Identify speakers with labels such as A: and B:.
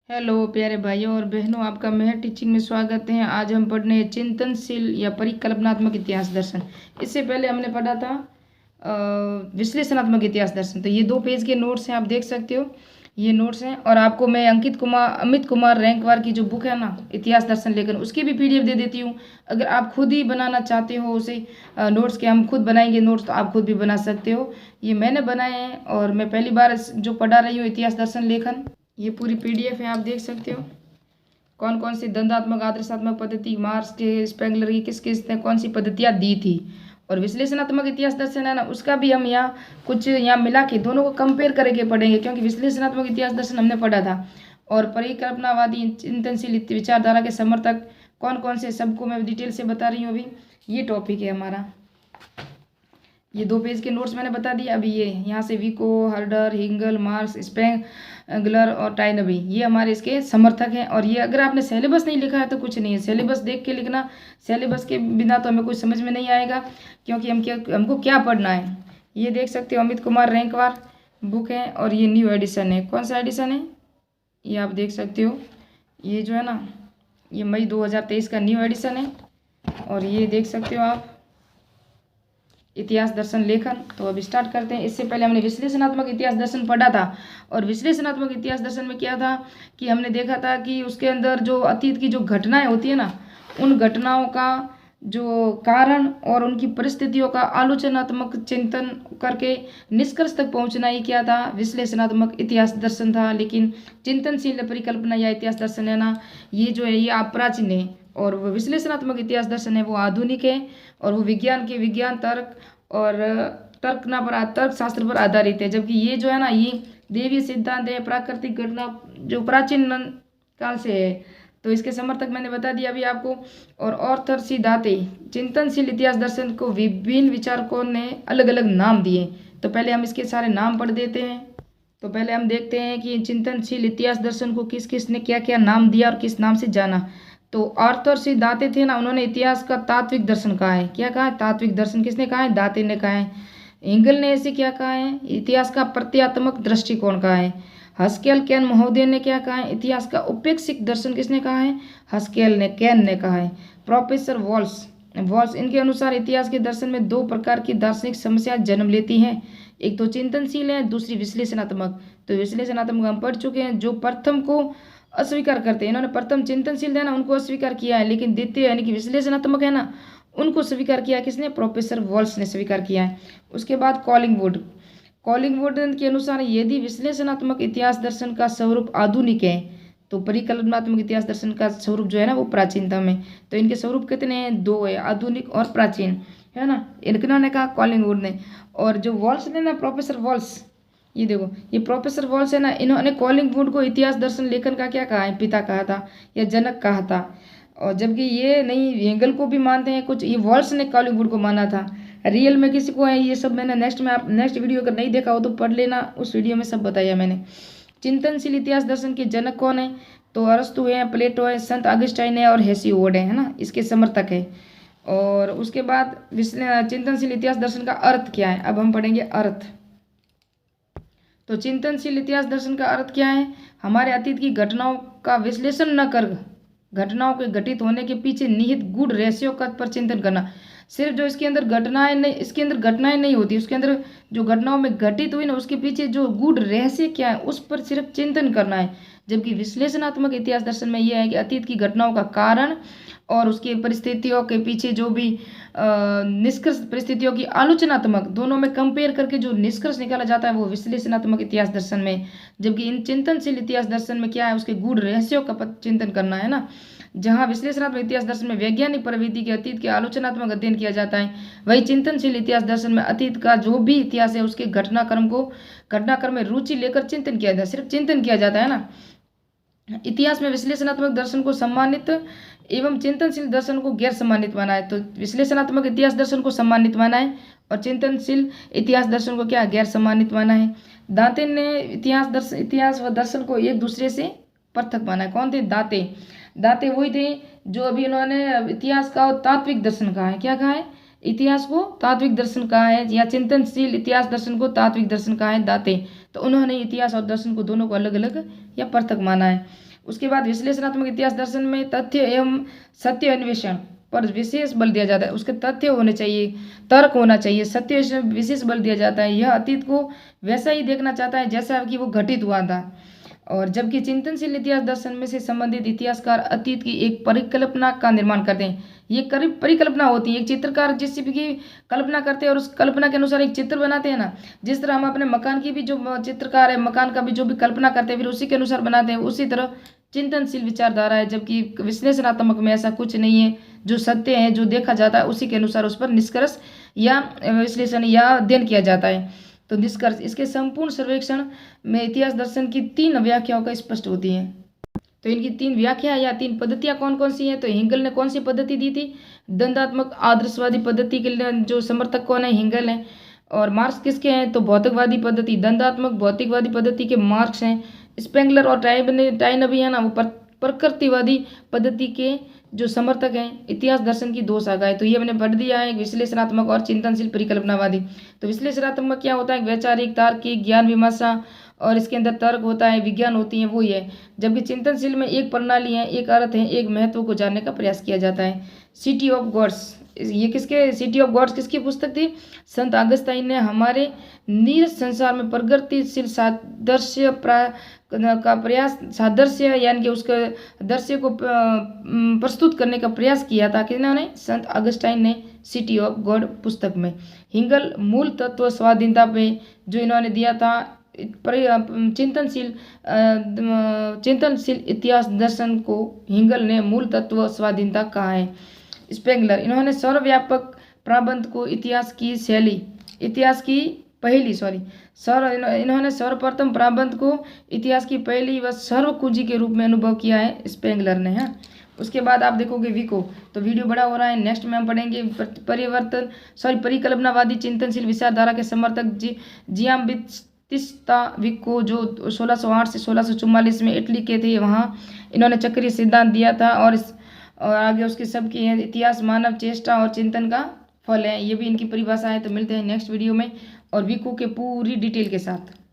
A: Hello प्यारे भाइयों और बहनों, आपका मेहर टीचिंग में स्वागत है। आज हम पढ़ने चिंतनशील या परिकल्पनात्मक इतिहास दर्शन। इससे पहले हमने पढ़ा था विश्लेषणात्मक इतिहास दर्शन। तो ये 2 पेज के नोट्स हैं, आप देख सकते हो, ये नोट्स हैं। और आपको मैं अमित कुमार रैंकवार की जो बुक है ना, इतिहास दर्शन लेकर, उसकी भी PDF दे देती हूँ। अगर आप खुद ही बनाना चाहते हो उसे, नोट्स के हम खुद बनाएंगे नोट्स, तो आप खुद भी बना सकते हो। ये मैंने बनाए हैं और मैं पहली बार जो पढ़ा रही हूँ इतिहास दर्शन लेखन। ये पूरी PDF है, आप देख सकते हो कौन कौन सी दंडात्मक आदर्शात्मक पद्धति, मार्क्स के, स्पेंगलर की, किस किस ने कौन सी पद्धतियाँ दी थी। और विश्लेषणात्मक इतिहास दर्शन है ना, उसका भी हम यहाँ कुछ यहाँ मिला के दोनों को कंपेयर करके पढ़ेंगे, क्योंकि विश्लेषणात्मक इतिहास दर्शन हमने पढ़ा था। और परिकल्पनावादी चिंतनशील विचारधारा के समर्थक कौन कौन से, सबको मैं डिटेल से बता रही हूँ। अभी ये टॉपिक है हमारा। ये 2 पेज के नोट्स मैंने बता दिए। अभी ये यहाँ से विको, हर्डर, हिंगल, मार्क्स, स्पेंगलर और टाइनबी, ये हमारे इसके समर्थक हैं। और ये अगर आपने सिलेबस नहीं लिखा है तो कुछ नहीं है, सिलेबस देख के लिखना। सिलेबस के बिना तो हमें कुछ समझ में नहीं आएगा, क्योंकि हमको क्या पढ़ना है। ये देख सकते हो, अमित कुमार रैंकवार बुक है और ये न्यू एडिशन है। कौन सा एडिशन है ये आप देख सकते हो। ये जो है ना, ये मई 2023 का न्यू एडिशन है। और ये देख सकते हो आप, इतिहास दर्शन लेखन। तो अब स्टार्ट करते हैं। इससे पहले हमने विश्लेषणात्मक इतिहास दर्शन पढ़ा था। और विश्लेषणात्मक इतिहास दर्शन में क्या था कि हमने देखा था कि उसके अंदर जो अतीत की जो घटनाएं होती है ना, उन घटनाओं का जो कारण और उनकी परिस्थितियों का आलोचनात्मक चिंतन करके निष्कर्ष तक पहुंचना, ही क्या था, विश्लेषणात्मक इतिहास दर्शन था। लेकिन चिंतनशील परिकल्पना या इतिहास दर्शन है ना, ये जो है ये अपराचीन है। और वो विश्लेषणात्मक इतिहास दर्शन है वो आधुनिक है। और वो विज्ञान तर्क और तर्क शास्त्र पर आधारित है। जबकि ये जो है ना, ये देवीय सिद्धांत है, प्राकृतिक घटना जो प्राचीन काल से है। तो इसके समर्थक मैंने बता दिया अभी आपको। और ऑर्थोडॉक्सी चिंतनशील इतिहास दर्शन को विभिन्न विचारकों ने अलग अलग नाम दिए। तो पहले हम इसके सारे नाम पढ़ देते हैं। तो पहले हम देखते हैं कि चिंतनशील इतिहास दर्शन को किस किस ने क्या क्या नाम दिया और किस नाम से जाना। तो ऑर्थोडॉक्सी दाते थे ना, उन्होंने इतिहास का तात्विक दर्शन कहा है। क्या कहा है? तात्विक दर्शन। किसने कहा है? दाते ने कहा है। एंगल ने ऐसे क्या कहा है? इतिहास का प्रत्यात्मक दृष्टिकोण कहा है। हस्केल कैन महोदय ने क्या कहा है? इतिहास का उपेक्षिक दर्शन किसने कहा है? हस्केल ने, कैन ने कहा है। प्रोफेसर वॉल्स इनके अनुसार इतिहास के दर्शन में 2 प्रकार की दार्शनिक समस्याएं जन्म लेती हैं। एक तो चिंतनशील है, दूसरी विश्लेषणात्मक। तो विश्लेषणात्मक हम पढ़ चुके हैं। जो प्रथम को अस्वीकार करते हैं, इन्होंने प्रथम चिंतनशील है ना, उनको अस्वीकार किया है। लेकिन द्वितीय यानी कि विश्लेषणात्मक है ना, उनको स्वीकार किया किसने? प्रोफेसर वॉल्स ने स्वीकार किया है। उसके बाद कॉलिंगवुड के अनुसार यदि विश्लेषणात्मक इतिहास दर्शन का स्वरूप आधुनिक है तो परिकल्पनात्मक इतिहास दर्शन का स्वरूप जो है ना वो प्राचीनतम है। तो इनके स्वरूप कितने हैं? 2 है, आधुनिक और प्राचीन, है ना। इन्होंने कहा, कॉलिंगवुड ने। और जो वॉल्स ने ना, प्रोफेसर वॉल्स, ये देखो, ये प्रोफेसर वॉल्स है ना, इन्होंने कॉलिंगवुड को इतिहास दर्शन लेखन का क्या कहा है? पिता कहा था या जनक कहा था। और जबकि ये नहीं, हेगल को भी मानते हैं कुछ, ये वॉल्स ने कॉलिंगवुड को माना था। रियल में किसी को है, ये सब मैंने नेक्स्ट वीडियो अगर नहीं देखा हो तो पढ़ लेना, उस वीडियो में सब बताया मैंने। चिंतनशील इतिहास दर्शन के जनक कौन है? तो अरस्तु है, प्लेटो है, संत अगस्टाइन है और हेसिओड है ना, इसके समर्थक है। और उसके बाद चिंतनशील इतिहास दर्शन का अर्थ क्या है? अब हम पढ़ेंगे अर्थ। तो चिंतनशील इतिहास दर्शन का अर्थ क्या है? हमारे अतीत की घटनाओं का विश्लेषण न कर घटनाओं के घटित होने के पीछे निहित गूढ़ रहस्यों का पर चिंतन करना। सिर्फ जो इसके अंदर घटनाएं नहीं, इसके अंदर घटनाएं नहीं होती, उसके अंदर जो घटनाओं में घटित हुई ना, उसके पीछे जो गूढ़ रहस्य क्या है उस पर सिर्फ चिंतन करना है। जबकि विश्लेषणात्मक इतिहास दर्शन में यह है कि अतीत की घटनाओं का कारण और उसकी परिस्थितियों के पीछे जो भी निष्कर्ष, परिस्थितियों की आलोचनात्मक, दोनों में कंपेयर करके जो निष्कर्ष निकाला जाता है वो विश्लेषणात्मक इतिहास दर्शन में। जबकि इन चिंतनशील इतिहास दर्शन में क्या है? उसके गूढ़ रहस्यों का चिंतन करना है ना। जहाँ विश्लेषणात्मक इतिहास दर्शन में वैज्ञानिक प्रवृत्ति के अतीत के आलोचनात्मक अध्ययन किया जाता है, वही चिंतनशील इतिहास दर्शन में अतीत का जो भी इतिहास है उसके घटनाक्रम में रुचि लेकर चिंतन किया जाता है, सिर्फ चिंतन किया जाता है ना। इतिहास में विश्लेषणात्मक दर्शन को सम्मानित एवं चिंतनशील दर्शन को गैर सम्मानित माना है। तो विश्लेषणात्मक इतिहास दर्शन को सम्मानित माना है और चिंतनशील इतिहास दर्शन को क्या? गैर सम्मानित माना है। दाते ने इतिहास व दर्शन को एक दूसरे से पृथक माना है। कौन थे? दाते वही थे जो अभी इन्होंने इतिहास का तात्विक दर्शन कहा है। क्या कहा है? इतिहास को तात्विक दर्शन कहा है, या चिंतनशील इतिहास दर्शन को तात्विक दर्शन कहा है दाते। तो उन्होंने इतिहास और दर्शन को दोनों को अलग अलग या पृथक माना है। उसके बाद विश्लेषणात्मक इतिहास दर्शन में तथ्य एवं सत्य अन्वेषण पर विशेष बल दिया जाता है। उसके तथ्य होने चाहिए, तर्क होना चाहिए, सत्य में विशेष बल दिया जाता है। यह अतीत को वैसा ही देखना चाहता है जैसा कि वो घटित हुआ था। और जबकि चिंतनशील इतिहास दर्शन में से संबंधित इतिहासकार अतीत की एक परिकल्पना का निर्माण करते हैं। ये करीब परिकल्पना होती है। एक चित्रकार जिस चीज की कल्पना करते हैं और उस कल्पना के अनुसार एक चित्र बनाते हैं ना, जिस तरह हम अपने मकान की भी जो चित्रकार है, मकान का भी जो भी कल्पना करते हैं फिर उसी के अनुसार बनाते हैं, उसी तरह चिंतनशील विचारधारा है। जबकि विश्लेषणात्मक में ऐसा कुछ नहीं है, जो सत्य है जो देखा जाता है उसी के अनुसार उस पर निष्कर्ष या विश्लेषण या अध्ययन किया जाता है। तो निष्कर्ष, इसके संपूर्ण सर्वेक्षण में इतिहास दर्शन की 3 व्याख्याओं का स्पष्ट होती हैं। तो इनकी 3 व्याख्या या 3 पद्धतियां कौन कौन सी हैं? तो हिंगल ने कौन सी पद्धति दी थी? द्वंद्वात्मक आदर्शवादी पद्धति के लिए जो समर्थक कौन है? हिंगल है। और मार्क्स किसके हैं? तो भौतिकवादी पद्धति, द्वंद्वात्मक भौतिकवादी पद्धति के मार्क्स हैं। स्पेंगलर और टाइन भी है ना, वो प्रकृतिवादी पद्धति के जो समर्थक हैं। इतिहास दर्शन की 2 शाखाएं, तो ये हमने पढ़ दिया है, विश्लेषणात्मक और चिंतनशील परिकल्पनावादी। तो विश्लेषणात्मक क्या होता है? वैचारिक, तार्किक, ज्ञान मीमांसा और इसके अंदर तर्क होता है, विज्ञान होती है, वो ही है। जबकि चिंतनशील में एक प्रणाली है, एक अर्थ है, एक महत्व को जानने का प्रयास किया जाता है। सिटी ऑफ गॉड्स, ये किसके, सिटी ऑफ गॉड्स किसकी पुस्तक थी? संत अगस्ताइन ने हमारे नीरस संसार में प्रगतिशील सादृश्य का प्रयास, सादृश्य यानी कि उसके दृश्य को प्रस्तुत करने का प्रयास किया था। किन्होंने? संत अगस्टाइन ने, सिटी ऑफ गॉड पुस्तक में। हिंगल मूल तत्व स्वाधीनता पे जो इन्होंने दिया था, चिंतनशील इतिहास दर्शन को हिंगल ने मूल तत्व स्वाधीनता कहा है। स्पेंगलर, इन्होंने सर्वव्यापक प्राबंध को इतिहास की शैली, इतिहास की पहली इन्होंने सर्वप्रथम प्राबंध को इतिहास की पहली व सर्व कुंजी के रूप में अनुभव किया है, स्पेंगलर ने। है उसके बाद आप देखोगे विको, तो वीडियो बड़ा हो रहा है। नेक्स्ट में हम पढ़ेंगे परिकल्पनावादी चिंतनशील विचारधारा के समर्थक जियाम्बित्तिस्ता विको, जो 1608 से 1644 में इटली के थे। वहाँ इन्होंने चक्रीय सिद्धांत दिया था। और आगे उसकी सबकी है, इतिहास मानव चेष्टा और चिंतन का फल है। ये भी इनकी परिभाषा है। तो मिलते हैं नेक्स्ट वीडियो में और विको के पूरी डिटेल के साथ।